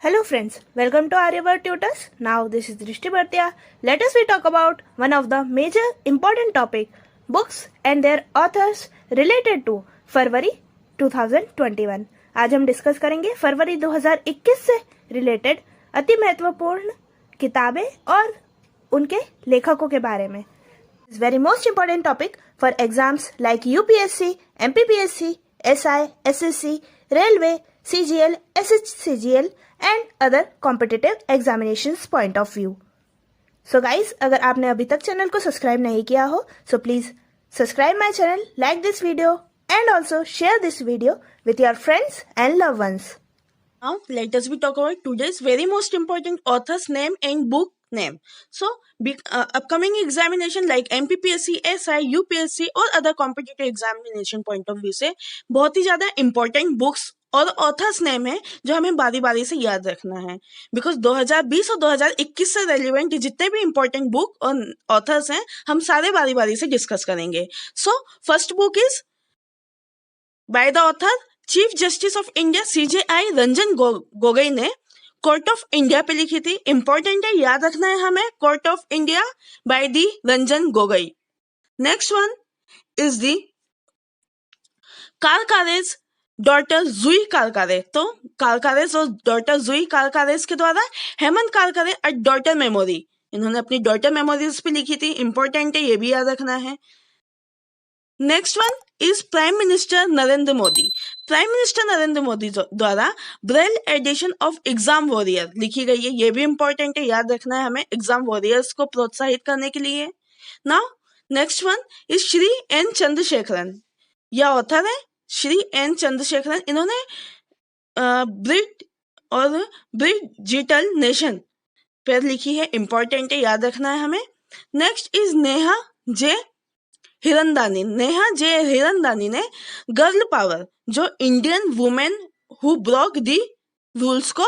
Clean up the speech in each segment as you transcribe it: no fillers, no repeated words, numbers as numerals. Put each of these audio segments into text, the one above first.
Hello friends, welcome to Aryabhat Tutors. Now this is Drishti Bhartia. Let us we talk about one of the major important topic, books and their authors related to फरवरी 2021. आज हम discuss करेंगे फरवरी 2021 से related अति महत्वपूर्ण किताबें और उनके लेखकों के बारे में. It's very most important topic for exams like UPSC, MPPSC, SI, SSC, Railway, CGL, SHCGL and other competitive examinations point of view. So guys, अगर आपने अभी तक चैनल को सब्सक्राइब नहीं किया हो, so please subscribe my channel, like this video and also share this video with your friends and loved ones. Now let us we talk about today's very most important author's name and book name. So upcoming examination like MPPSC, SI, UPSC और other competitive examination point of view से बहुत ही ज़्यादा important books और author's name है जो हमें बारी बारी से याद रखना है, बिकॉज 2020 और 2021 से रेलिवेंट जितने भी इंपॉर्टेंट बुक और ऑथर्स हैं हम सारे बारी बारी से डिस्कस करेंगे. So first book is by the author chief justice of India CJI Ranjan Gogoi ने कोर्ट ऑफ इंडिया पे लिखी थी. इंपॉर्टेंट है, याद रखना है हमें, court of India by the Ranjan Gogoi. Next one is the Karkare's daughter Jui Karkare. तो कारकारेज और डॉटर जुई कारकारेज के द्वारा हेमंत कारकारे एट डॉटर मेमोरी, इन्होंने अपनी डॉटर मेमोरीज पे लिखी थी. इंपॉर्टेंट है, ये भी याद रखना है. Next one is prime minister Narendra Modi. Prime minister Narendra Modi द्वारा Braille edition of exam warrior लिखी गई है. ये भी इंपॉर्टेंट है, याद रखना है हमें, एग्जाम वॉरियर्स को प्रोत्साहित करने के लिए. Now next one is Shri N Chandrasekaran. यह ऑथर है श्री एन चंद्रशेखरन. इन्होंने ब्रिट और ब्रिजिटल नेशन पर लिखी है. इंपॉर्टेंट है, याद रखना है हमें. Next is Neha J Hiranandani. Neha J Hiranandani ने गर्ल पावर, जो Indian women who broke the rules को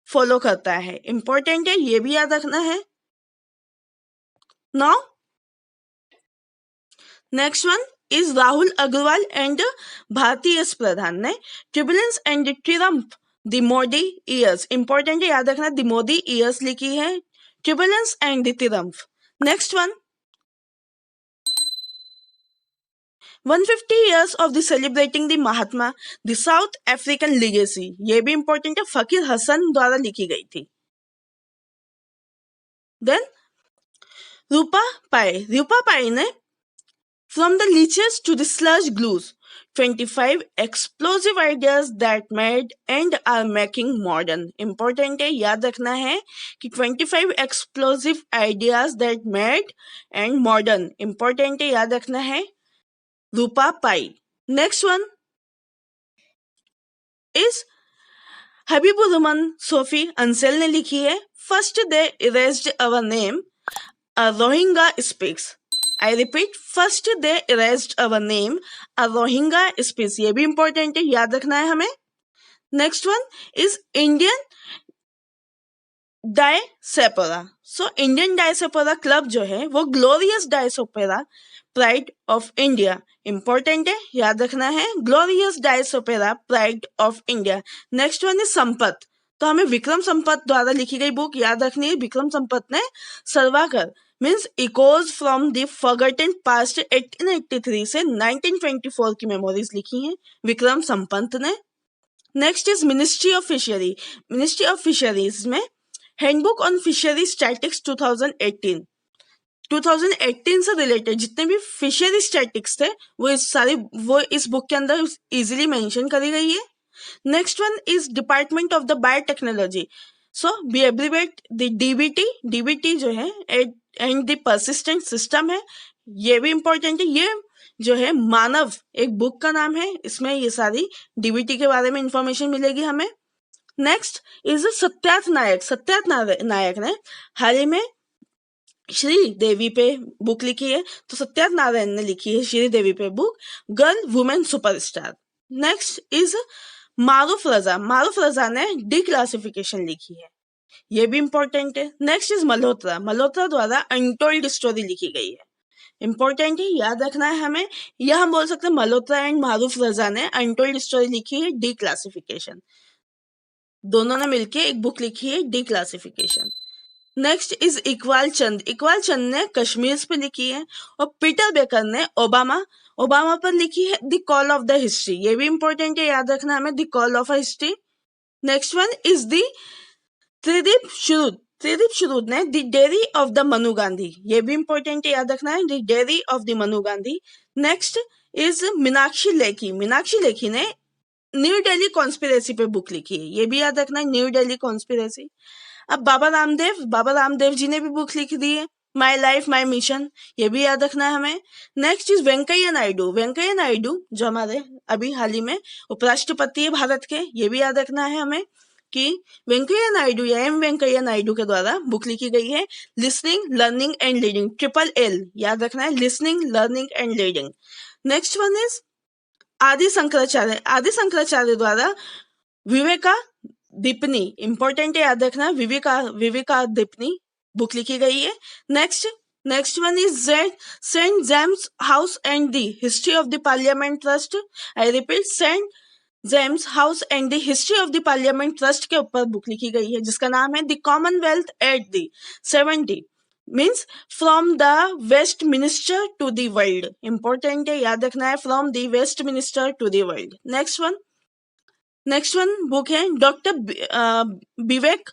फॉलो करता है. इंपॉर्टेंट है, ये भी याद रखना है. Now next one is Rahul Agarwal and Bharati S Pradhan ने tribulation and triumph the Modi years. Important है, याद रखना, द मोदी ईयर्स लिखी है, tribulation and the triumph. Next one 150 years of the celebrating the Mahatma the south African legacy. ये भी इंपॉर्टेंट है, फकीर हसन द्वारा लिखी गई थी. देन रूपा पाई ने From the leeches to the sludge glues, 25 explosive ideas that made and are making modern. Important है, याद रखना है कि 25 explosive ideas that made and modern. Important है, याद रखना है. Rupa Pai. Next one is Habibur Rahman Sophie Ansel ने लिखी है. First they erased our name, a Rohingya speaks. I repeat, first they erased our name, a Rohingya speaks. ये भी important है, याद रखना है हमें. Next one is Indian Diaspora. So Indian Diaspora Club जो है वो Glorious Diaspora Pride of India. Important है, याद रखना है, Glorious Diaspora Pride of India. Next one is Sampat. तो हमें विक्रम संपत द्वारा लिखी गई बुक याद रखनी है. विक्रम संपत ने Savarkar means echoes from the forgotten past 1883 से 1924 की मेमोरीज लिखी हैं विक्रम संपत ने. Next is ministry of fishery. Ministry of fisheries में हैंडबुक ऑन फिशरी स्टैटिक्स 2018 से रिलेटेड जितने भी फिशरी स्टैटिक्स थे वो इस बुक के अंदर इजीली मेंशन करी गई है. Next one is department of the biotechnology. So we abbreviate the DBT जो है एंड द परसिस्टेंट सिस्टम है. ये भी इंपॉर्टेंट है. ये जो है मानव एक बुक का नाम है, इसमें ये सारी डीबीटी के बारे में इंफॉर्मेशन मिलेगी हमें. नेक्स्ट इज सत्यार्थ नायक ने हाल ही में श्री देवी पे बुक लिखी है. तो सत्यार्थ नारायण ने लिखी है श्री देवी पे book girl woman superstar. Next is Maroof Raza ने डिक्लासिफिकेशन लिखी है. ये भी इंपॉर्टेंट है. नेक्स्ट इज मल्होत्रा द्वारा अनटोल्ड स्टोरी लिखी गई है. इंपॉर्टेंट है, याद रखना है हमें. यह हम बोल सकते हैं मल्होत्रा एंड मारूफ रजा ने अनटोल्ड स्टोरी लिखी है, डिक्लासिफिकेशन. दोनों ने मिलके एक बुक लिखी है, डिक्लासिफिकेशन। नेक्स्ट इज इकबाल चंद। इकबाल चंद ने कश्मीर पे लिखी है, और पीटर बेकर ने ओबामा पर लिखी है the call of the history. ये भी इंपॉर्टेंट है, याद रखना हमें, the call of a history. Next one is the Tridip Suhrud ने the diary of the Manu Gandhi. ये भी इंपॉर्टेंट है, याद रखना है, the diary of the Manu Gandhi. Next is Meenakshi Lekhi ने न्यू दिल्ली कॉन्स्पिरेसी पे बुक लिखी है। ये भी याद रखना है, न्यू दिल्ली कॉन्स्पिरेसी। अब बाबा रामदेव जी ने भी बुक लिख दी है, माई लाइफ माई मिशन। ये भी याद रखना है हमें। नेक्स्ट इज वेंकैया नायडू जो हमारे अभी हाल ही में उपराष्ट्रपति है भारत के। ये भी याद रखना है हमें कि वेंकैया नायडू या एम वेंकैया नायडू के द्वारा बुक लिखी गई है, listening learning and reading, triple L, याद रखना है, listening learning and reading. Next one is आदि शंकराचार्य द्वारा विवेका दीपनी, इंपॉर्टेंट है, याद रखना, विवेका दीपनी बुक लिखी गई है। Next one is Saint James House and the history of the Parliament Trust. I repeat, Saint James House and the history of the Parliament Trust के ऊपर बुक लिखी गई है, जिसका नाम है the Commonwealth at the 70, means from the Westminster to the world. Important है, याद रखना है, from the Westminster to the world. Next one book है डॉक्टर विवेक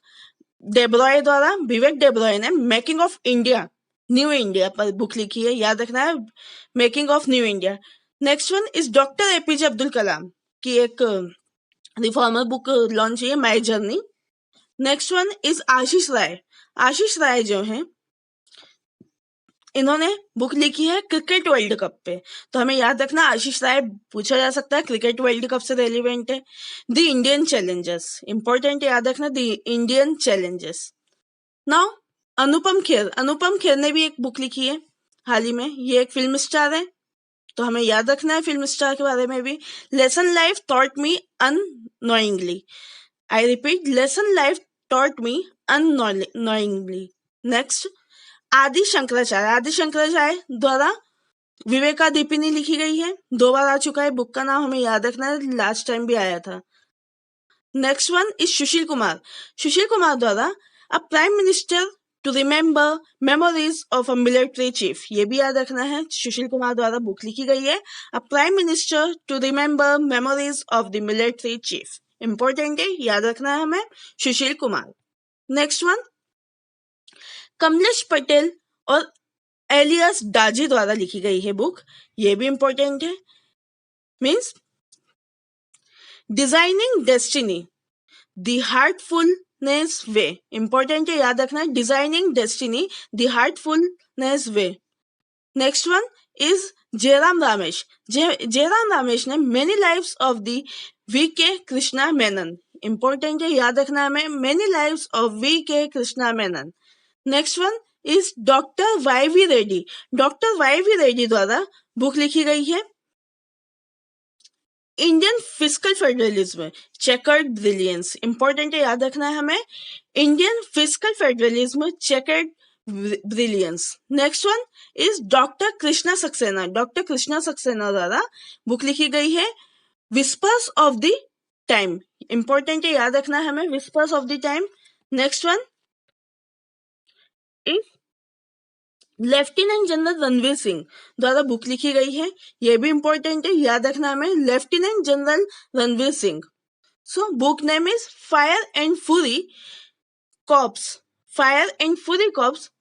डेब्रॉय ने making of India, new India पर बुक लिखी है, याद रखना है, making of new India. Next one is doctor APJ Abdul Kalam की एक रिफॉर्मर बुक लॉन्च हुई है, my journey. Next one is Ashish Rai जो हैं, इन्होंने बुक लिखी है क्रिकेट वर्ल्ड कप पे। तो हमें याद रखना, आशीष राय पूछा जा सकता है, क्रिकेट वर्ल्ड कप से रेलिवेंट है। द इंडियन चैलेंजर्स, इंपॉर्टेंट है, याद रखना, the Indian Challengers. Now Anupam Kher ने भी एक बुक लिखी है हाल ही में, ये एक फिल्म स्टार है, तो हमें याद रखना है फिल्म स्टार के बारे में भी। Lesson life taught me unknowingly, I repeat, lesson life taught me unknowingly. Next आदि शंकराचार्य द्वारा विवेकादीपिनी लिखी गई है, 2 बार आ चुका है, बुक का नाम हमें याद रखना है, लास्ट टाइम भी आया था। Next one is Sushil Kumar द्वारा a prime minister to remember memories of a military chief. ये भी याद रखना है, सुशील कुमार द्वारा बुक लिखी गई है, a prime minister to remember memories of the military chief. Important है, याद रखना है हमें, सुशील कुमार। नेक्स्ट वन कमलेश पटेल और एलियस डाजी द्वारा लिखी गई है बुक, ये भी इंपॉर्टेंट है, means designing destiny the heartfulness way. Important है, याद रखना, designing destiny the heartfulness way. Next one is Jairam Ramesh ने many lives of the V K. Krishna Menon. Important है, याद रखना हमें, many lives of V K. Krishna Menon. Next one is doctor Y V. Reddy द्वारा बुक लिखी गई है Indian fiscal federalism, chequered brilliance. Important है, याद रखना है हमें, Indian fiscal federalism, chequered brilliance. Next one is doctor Krishna Saxena द्वारा बुक लिखी गई है whispers of the time. Important है, याद रखना है हमें, whispers of the time. Next one is lieutenant general Ranvir Singh द्वारा बुक लिखी गई है, ये भी इंपॉर्टेंट है, याद रखना हमें, lieutenant general Ranvir Singh. So book name is fire and fury corps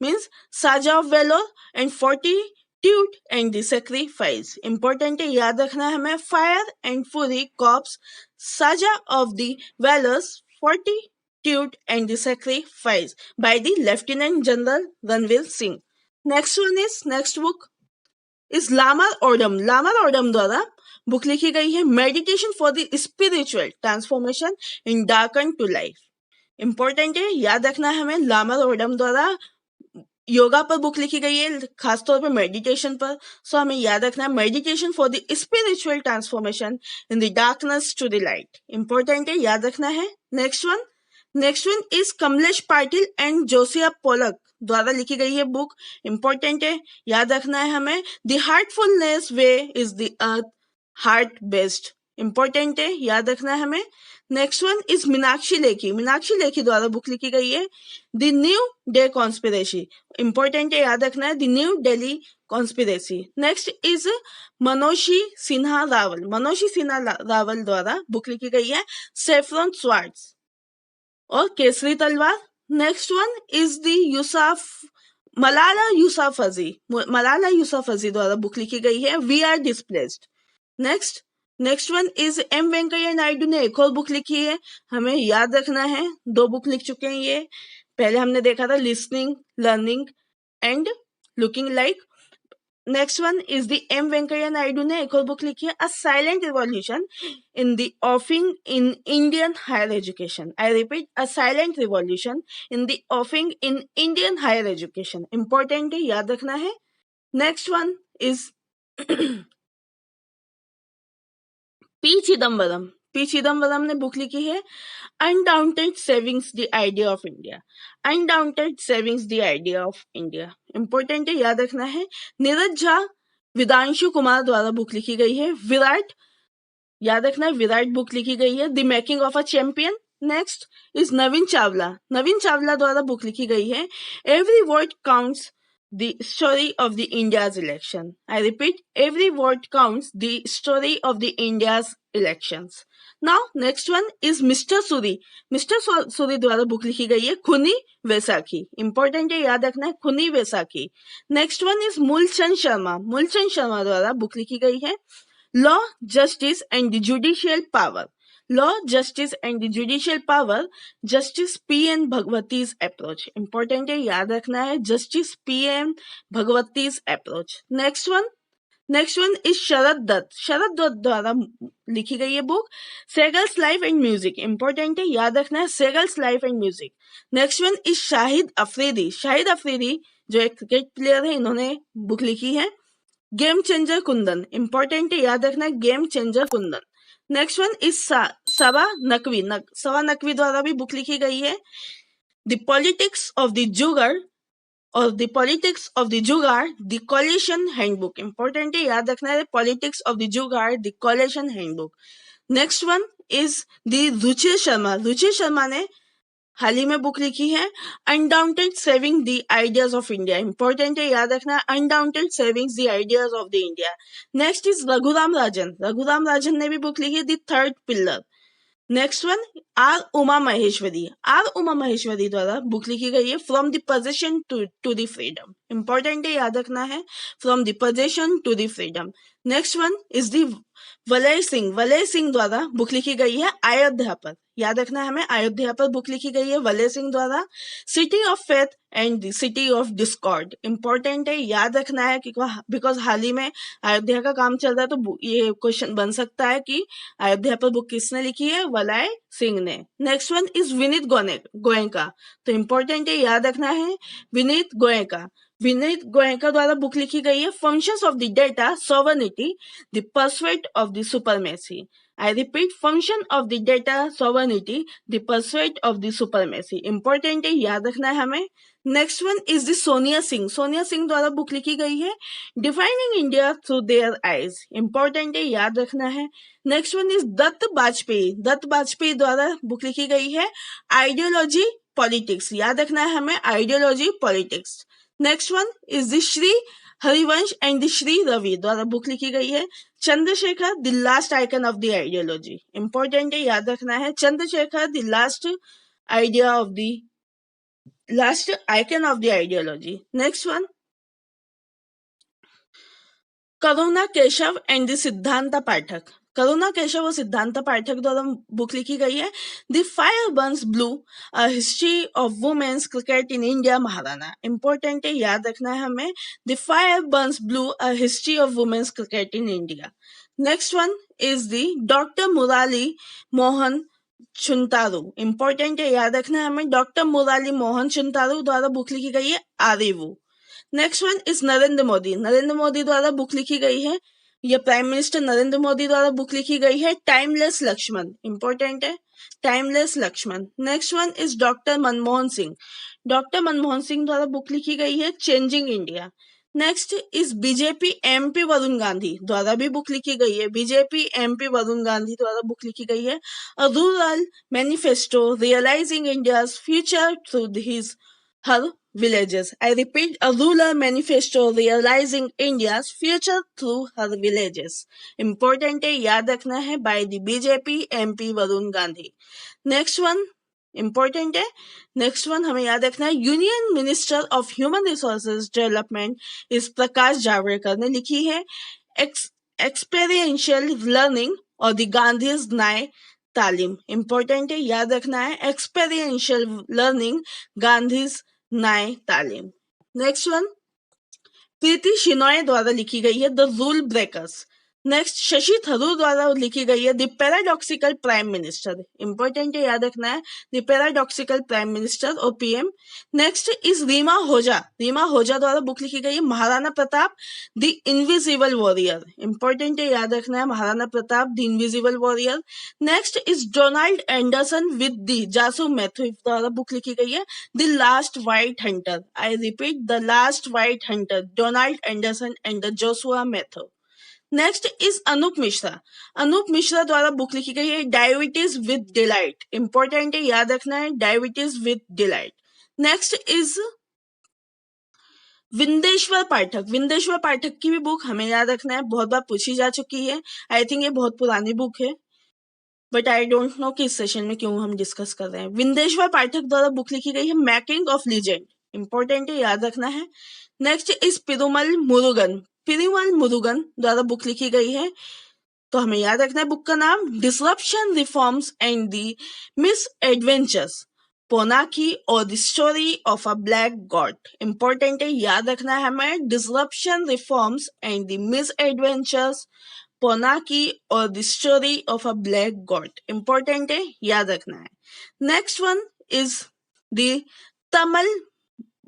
means saga of valour and fortitude and the sacrifice. Important है, याद रखना है हमें, fire and fury corps, saga of the valours, fortitude and the sacrifice by the Lieutenant General Ranveer Singh. Next book is Lamar Odom द्वारा book लिखी गई है meditation for the spiritual transformation in darken to life. Important है, याद रखना है हमें, Lamar Odum द्वारा योगा पर बुक लिखी गई है, खासतौर पर मेडिटेशन पर। सो हमें याद रखना है, meditation for the spiritual transformation in the darkness to the light. Important है, याद रखना है। Next one is Kamlesh Patil and Josiah Pollock द्वारा लिखी गई है बुक। इंपॉर्टेंट है, याद रखना है हमें, the heartfulness way is the earth heart based important है, याद रखना है हमें। Next one is Meenakshi Lekhi द्वारा बुक लिखी गई है the new day conspiracy, important है, याद रखना है, the new Delhi conspiracy. Next is Manoshi Sinha Rawal द्वारा बुक लिखी गई है सेफ्रॉन स्वार्ड्स और केसरी तलवार। Next one is the Malala Yousafzai द्वारा बुक लिखी गई है we are displaced. Next one is M Venkaiah Naidu ने एक और बुक लिखी है, हमें याद रखना है, 2 बुक लिख चुके हैं ये। पहले हमने देखा था listening, learning and looking like. Next one is the M Venkaiah Naidu ने एक और बुक लिखी है a silent revolution in the offing in Indian higher education. I repeat, a silent revolution in the offing in Indian higher education, important है, याद रखना है। Next one is P Chidambaram ने बुक लिखी है undaunted savings the idea of India, important है, याद रखना है। नीरज झा विदांशु कुमार द्वारा बुक लिखी गई है विराट, याद रखना है, विराट बुक लिखी गई है the making of a champion. Next is Navin Chawla द्वारा बुक लिखी गई है every vote counts the story of the India's election. I repeat, every vote counts, the story of the India's elections. Now, next one is Mr. Suri द्वारा book लिखी गई है Khooni Vaisakhi, important है, याद रखना है, Khooni Vaisakhi. Next one is Mulchand Sharma द्वारा book लिखी गई है law justice and the judicial power, justice P N. Bhagwati's approach, important है, याद रखना है, justice P N. Bhagwati's approach. Next one is Sharad Dutt द्वारा लिखी गई है book Saigal's life and music, important है, याद रखना है, Saigal's life and music. Next one is Shahid Afridi जो एक क्रिकेट प्लेयर है, इन्होंने बुक लिखी है गेम चेंजर कुंदन, इंपॉर्टेंट है, याद रखना है, गेम चेंजर कुंदन। Next one is Saba Naqvi द्वारा भी बुक लिखी गई है the politics of the jugaad the coalition handbook, important है, याद रखना है, politics of the jugaad the coalition handbook. Next one is the Ruchir Sharma ने हाल ही में बुक लिखी है undaunted saving the ideas of India, important है, याद रखना, undaunted savings the ideas of the India. Next is Raghuram Rajan ने भी बुक लिखी है the third pillar. Next one R Uma Maheshwari द्वारा बुक लिखी गई है from the possession to the freedom, important है, याद रखना है, from the possession to the freedom. Next one is the Valay Singh द्वारा बुक लिखी गई है अयोध्या पर, याद रखना है हमें, अयोध्या पर बुक लिखी गई है वलय सिंह द्वारा city of faith and the city of Discord, important है, याद रखना है, बिकॉज हाल ही में अयोध्या का काम चल रहा है, तो ये क्वेश्चन बन सकता है कि अयोध्या पर बुक किसने लिखी है, वलय सिंह ने। Next one is Vineet Goenka, तो इंपॉर्टेंट है, याद रखना है, विनीत गोयनका द्वारा बुक लिखी गई है functions of the data sovereignty the pursuit of the supremacy. I repeat, function of the data sovereignty, the pursuit of the supremacy. Important है, याद रखना है हमें। Next one is the Sonia Singh द्वारा बुक लिखी गई है defining India through their eyes, important है, याद रखना है। Next one is Dutt Bajpai द्वारा बुक लिखी गई है आइडियोलॉजी पॉलिटिक्स, याद रखना है हमें, ideology politics. Next one is the Shri Harivansh and the Shri Ravi द्वारा बुक लिखी गई है Chandrashekhar the last icon of the ideology, important है, याद रखना है, Chandrashekhar the last icon of the ideology. Next one Karuna Keshav and the Siddhant Pathak द्वारा बुक लिखी गई है the fire burns blue a history of women's cricket in India Maharana, important है, याद रखना है हमें, the fire burns blue a history of women's cricket in India. Next one is the doctor Murali Mohan Chuntaru, important है, याद रखना है हमें, डॉक्टर मुराली मोहन चुनतारू द्वारा बुक लिखी गई है Arivu. Next one is Narendra Modi द्वारा बुक लिखी गई है, यह प्राइम मिनिस्टर नरेंद्र मोदी द्वारा बुक लिखी गई है टाइमलेस लक्ष्मण, इंपॉर्टेंट है, timeless Laxman. Next one is doctor Manmohan Singh द्वारा बुक लिखी गई है changing India. Next is BJP MP Varun Gandhi द्वारा भी बुक लिखी गई है। बीजेपी एमपी वरुण गांधी द्वारा बुक लिखी गई है, a rural manifesto realising India's future through his her villages. I repeat, a rural manifesto realizing India's future through her villages. Important है, याद रखना है, by the BJP MP Varun Gandhi. Next one, important है, next one हमें याद रखना है, union minister of human resources development इस प्रकाश जावड़ेकर ने लिखी है, एक्सपेरियंशियल लर्निंग और द गांधीज न्याय तालीम. इंपॉर्टेंट है, याद रखना है, एक्सपेरियंशियल लर्निंग गांधीज न्याय तालीम. नेक्स्ट वन प्रीति शिनोय द्वारा लिखी गई है, the rule breakers. Next Shashi Tharoor द्वारा लिखी गई है, the paradoxical prime minister. Important है, याद रखना है, द पैराडॉक्सिकल प्राइम मिनिस्टर और पीएम. नेक्स्ट इज रीमा होजा. रीमा होजा द्वारा बुक लिखी गई है, Maharana Pratap the invisible warrior. Important है, याद रखना है, Maharana Pratap the invisible warrior. Next is Donald Anderson with the जासू Matthew द्वारा बुक लिखी गई है, the last white hunter. I repeat, the last white hunter, Donald Anderson and the Joshua Matthew. Next is Anup Mishra. Anup Mishra द्वारा book लिखी गई है, डायबिटीज विद डिलाइट. इंपॉर्टेंट है, याद रखना है, diabetes with delight. Next is Bindeshwar Pathak. Bindeshwar Pathak की भी बुक हमें याद रखना है, बहुत बार पूछी जा चुकी है. आई थिंक ये बहुत पुरानी बुक है, बट आई डोंट नो कि इस सेशन में क्यों हम डिस्कस कर रहे हैं. विंदेश्वर पाठक द्वारा बुक लिखी गई है, मैकिंग ऑफ लीजेंड. इंपॉर्टेंट है, याद रखना है. Next is Perumal Murugan. पेरुमल मुरुगन द्वारा बुक लिखी गई है, तो हमें याद रखना है बुक का नाम, disruption reforms and the misadventures पोनाकी और the story of a black god. Important है, याद रखना है हमें, disruption reforms and the misadventures पोनाकी और the story of a black god. Important है, याद रखना है. Next one is the Tamal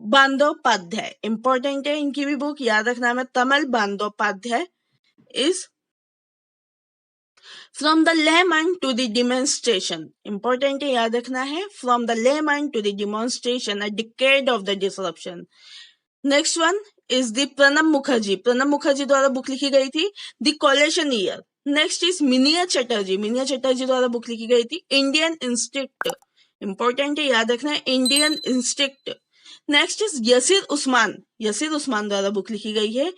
Bandopadhyay. Important है, इनकी भी बुक याद रखना है, Tamal Bandopadhyay is from the Lehman to the demonstration. Important है, याद रखना है, from the Lehman to the demonstration, a decade of the disruption. Next one is the Pranab Mukherjee. Pranab Mukherjee द्वारा बुक लिखी गई थी, the coalition year. Next is Minia Chatterjee. Minia Chatterjee द्वारा बुक लिखी गई थी, इंडियन इंस्टिक्ट. इंपॉर्टेंट है, याद रखना है, Indian instinct. Next is Yasir Usman. Yasir Usman द्वारा बुक लिखी गई है,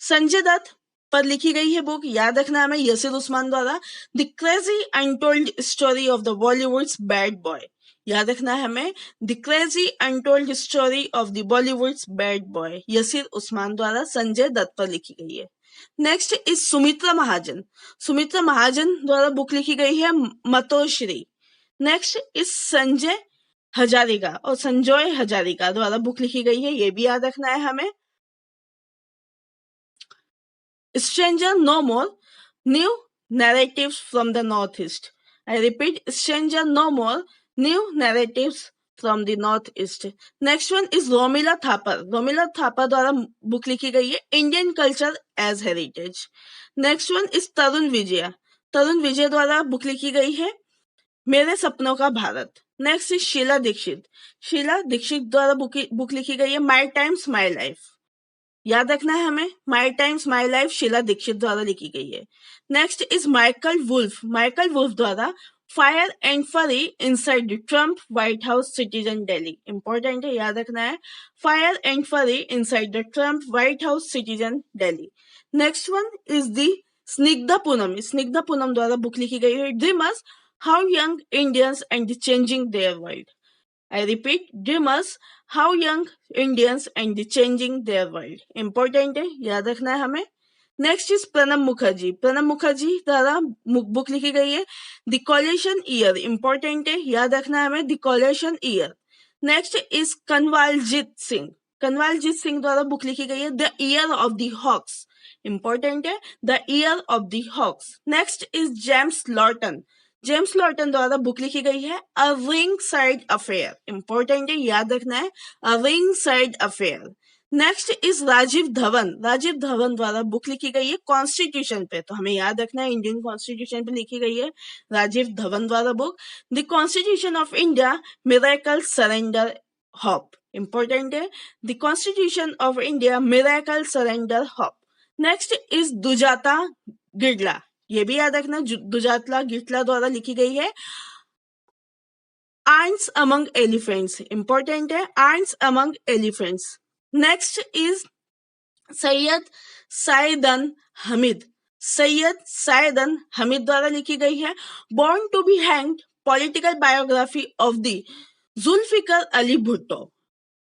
संजय दत्त पर लिखी गई है बुक, याद रखना है हमें, यसीर उस्मान द्वारा, the crazy untold story of the Bollywood's bad boy. याद रखना है हमें, the crazy untold story of the Bollywood's bad boy, Yasir Usman द्वारा संजय दत्त पर लिखी गई है. Next is Sumitra Mahajan. सुमित्रा महाजन द्वारा बुक लिखी गई है, मतोश्री. नेक्स्ट इज संजय हजारिका और संजय हजारिका द्वारा बुक लिखी गई है, ये भी याद रखना है हमें, stranger no more new narratives from the north east. I repeat, stranger no more new narratives from the north east. Next one is Romila Thapar. Romila Thapar द्वारा बुक लिखी गई है, Indian culture as heritage. Next one is Tarun Vijay. Tarun Vijay द्वारा book लिखी गई है, मेरे सपनों का भारत. Next is Sheila Dikshit. शीला दीक्षित द्वारा बुक लिखी गई है, माई टाइम्स माई लाइफ. याद रखना है हमें, my times my life Sheila Dikshit द्वारा लिखी गई है. Next is Michael Wolff. Michael Wolff द्वारा fire and fury inside the Trump White House citizen Delhi. Important है, याद रखना है, fire and fury inside the Trump White House citizen Delhi. Next one is the Snigdha Poonam. Snigdha Poonam द्वारा बुक लिखी गई है, dreamers How Young Indians and the Changing Their World. I repeat, Dreamers, How Young Indians and the Changing Their World. Important है, याद रखना है हमें. Next is Pranab Mukherjee. Pranab Mukherjee द्वारा बुक लिखी गई है, द कोलेशन ईयर. इंपॉर्टेंट है, याद रखना है हमें, the coalition year. Next is Kanwaljit Singh. Kanwaljit Singh द्वारा बुक लिखी गई है, the year of the hawks. Important है, the year of the hawks. Next is James Lorton. James Lorton द्वारा बुक लिखी गई है, a ringside affair. Important है, याद रखना है, a ringside affair. Next is Rajeev Dhavan. Rajeev Dhavan द्वारा बुक लिखी गई है, कॉन्स्टिट्यूशन पे. तो हमें याद रखना है, इंडियन कॉन्स्टिट्यूशन पे लिखी गई है राजीव धवन द्वारा book, the constitution of India miracle surrender hope. Important है। The constitution of India miracle surrender hope. Next is Sujata गिरला, ये भी याद रखना, दुजातला गिरला द्वारा लिखी गई है। आर्न्स अमंग एलिफेंट्स, इंपॉर्टेंट है, आर्न्स among elephants. Next is Syeda Saiyidain Hameed, Syeda Saiyidain Hameed द्वारा लिखी गई है। Born to be hanged, political biography of the Zulfikar Ali Bhutto,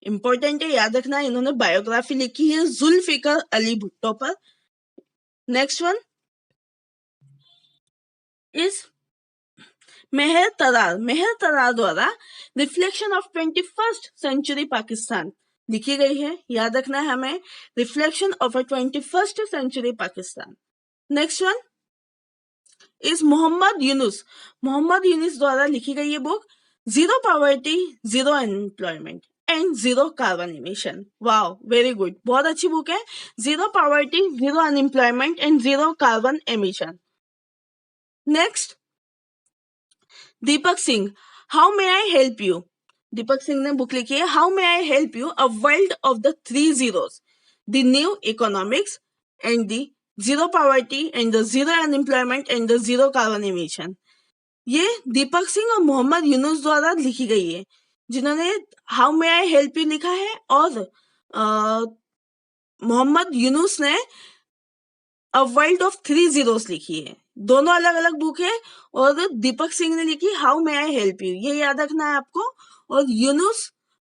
important है, याद रखना, इन्होंने बायोग्राफी लिखी है जुल्फिकर अली भुट्टो पर। नेक्स्ट वन इज मेहर तरार, मेहर तरार द्वारा reflection of 21st century Pakistan लिखी गई है, याद रखना है हमें, reflection of a 21st century Pakistan. Next one is Mohammad Yunus, Mohammad Yunus द्वारा लिखी गई ये book zero poverty, zero unemployment and zero carbon emission. Wow, very good, बहुत अच्छी बुक है, zero poverty, zero unemployment and zero carbon emission. Next Deepak Singh, how may I help you, Deepak Singh ने book लिखी है how may I help you, a world of the three zeros, the new economics and the zero poverty and the zero unemployment and the zero carbon emission. ये दीपक सिंह और मोहम्मद यूनुस द्वारा लिखी गई है, जिन्होंने how may I help you लिखा है, और मोहम्मद यूनुस ने अ वर्ल्ड ऑफ थ्री जीरोस लिखी है। दोनों अलग अलग बुक है, और दीपक सिंह ने लिखी how may I help you, ये याद रखना है आपको, और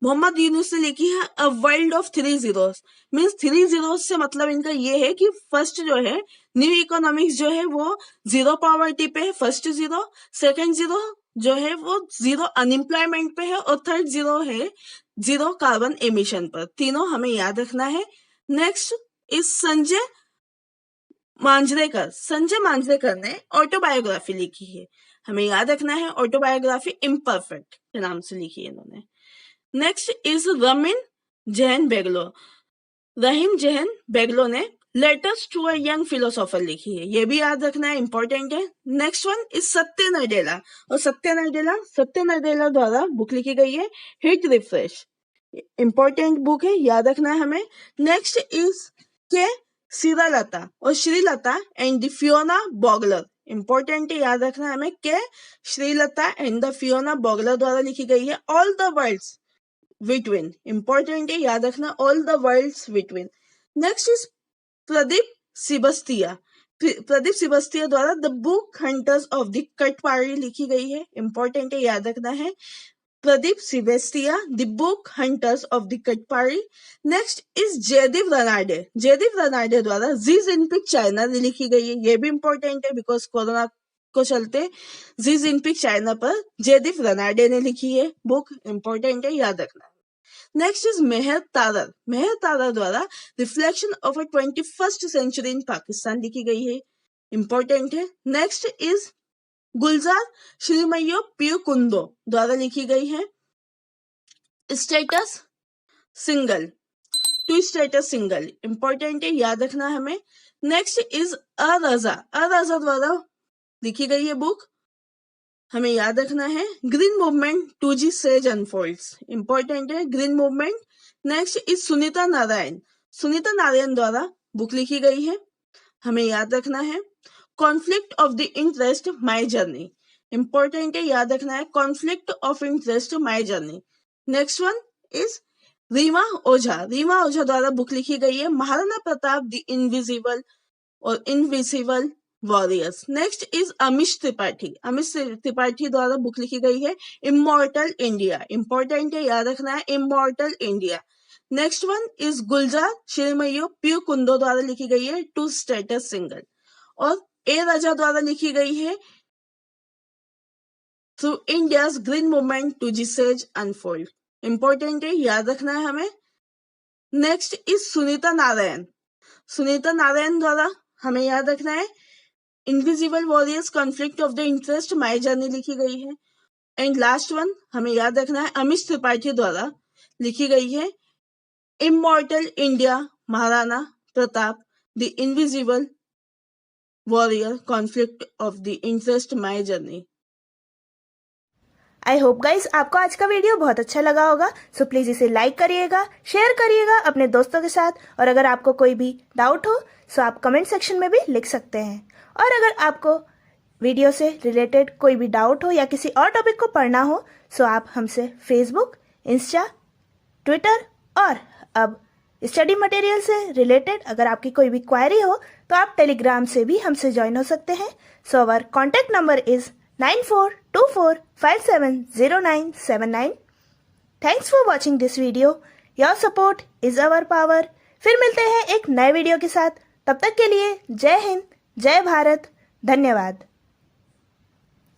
मोहम्मद यूनुस ने लिखी है अ world of three zeros. Means three zeros से मतलब इनका ये है कि फर्स्ट जो है न्यू इकोनॉमिक्स जो है वो जीरो पॉवर्टी पे है, फर्स्ट जीरो, सेकंड जीरो जो है वो जीरो अनएम्प्लॉयमेंट पे है, और थर्ड जीरो है जीरो कार्बन एमिशन पर। तीनों हमें याद रखना है। नेक्स्ट इज संजय मांजरेकर ने ऑटोबायोग्राफी लिखी है, हमें याद रखना है, ऑटोबायोग्राफी इम्परफेक्ट के नाम से लिखी है इन्होंने। Next is Rahim Jahanbegloo ने letters to a young philosopher लिखी है, ये भी याद रखना है, इंपॉर्टेंट है। नेक्स्ट वन इज सत्य नडेला, और सत्य नडेला द्वारा बुक लिखी गई है हिट रिफ्रेश, इंपॉर्टेंट बुक है, याद रखना है हमें। नेक्स्ट इज के श्रीलता और Srilata and the Fiona Bogler, important है, याद रखना है हमें, K Srilata and the Fiona Bogler द्वारा लिखी गई है all the worlds between, important है, याद रखना, all the worlds between. Next is Pradeep Sebastian द्वारा the book hunters of the Katpadi लिखी गई है, इंपॉर्टेंट है, याद रखना है, Pradeep Sebastian the book hunters of the Katpadi. Next is Jaideep Ranade द्वारा जी जिनपिंग चाइना लिखी गई है, ये भी इंपॉर्टेंट है बिकॉज कोरोना को चलते जी जिनपिंग चाइना पर जयदीप रनाडे ने लिखी है बुक, इंपॉर्टेंट है, याद रखना। नेक्स्ट इज मेहर तारर द्वारा reflection of a 21st century in Pakistan लिखी गई है, इंपॉर्टेंट है। नेक्स्ट इज गुलजार श्रीमयो पियो कुंदो द्वारा लिखी गई है स्टेटस सिंगल, इंपॉर्टेंट है, याद रखना हमें। नेक्स्ट इज अरजा द्वारा लिखी गई है बुक, हमें याद रखना है, green movement 2G says unfolds, important है, green movement. Next is Sunita Narain द्वारा बुक लिखी गई है, हमें याद रखना है, conflict of the interest my journey, important है, याद रखना है, conflict of interest my journey. Next one is Reema Ojha द्वारा बुक लिखी गई है Maharana Pratap the invisible warriors. Next is Amish Tripathi द्वारा बुक लिखी गई है इमॉर्टल इंडिया, इंपॉर्टेंट है, याद रखना है, immortal India. Next one is Gulzar Sreemoyee Piu Kundu द्वारा लिखी गई है टू स्टेटस सिंगल, और ए राजा द्वारा लिखी गई है through India's green movement 2G says unfold, important है, याद रखना है हमें। नेक्स्ट इज सुनीता नारायण द्वारा हमें याद रखना है invisible warriors conflict of the interest my journey लिखी गई है। एंड लास्ट वन हमें याद रखना है अमिश त्रिपाठी द्वारा लिखी गई है immortal India Maharana Pratap the invisible warrior conflict of the interest my journey. I hope guys आपको आज का वीडियो बहुत अच्छा लगा होगा। सो प्लीज़ इसे लाइक करिएगा, शेयर करिएगा अपने दोस्तों के साथ। और अगर आपको कोई भी डाउट हो सो आप कमेंट सेक्शन में भी लिख सकते हैं। और अगर आपको वीडियो से रिलेटेड कोई भी डाउट हो या किसी और टॉपिक को पढ़ना हो सो आप हमसे फेसबुक, इंस्टा, ट्विटर और अब स्टडी मटेरियल से रिलेटेड अगर आपकी कोई भी क्वेरी हो तो आप टेलीग्राम से भी हमसे ज्वाइन हो सकते हैं। So our contact number is 9424570979। Thanks for watching this video. Your support is our power. फिर मिलते हैं एक नए वीडियो के साथ। तब तक के लिए जय हिंद, जय भारत, धन्यवाद।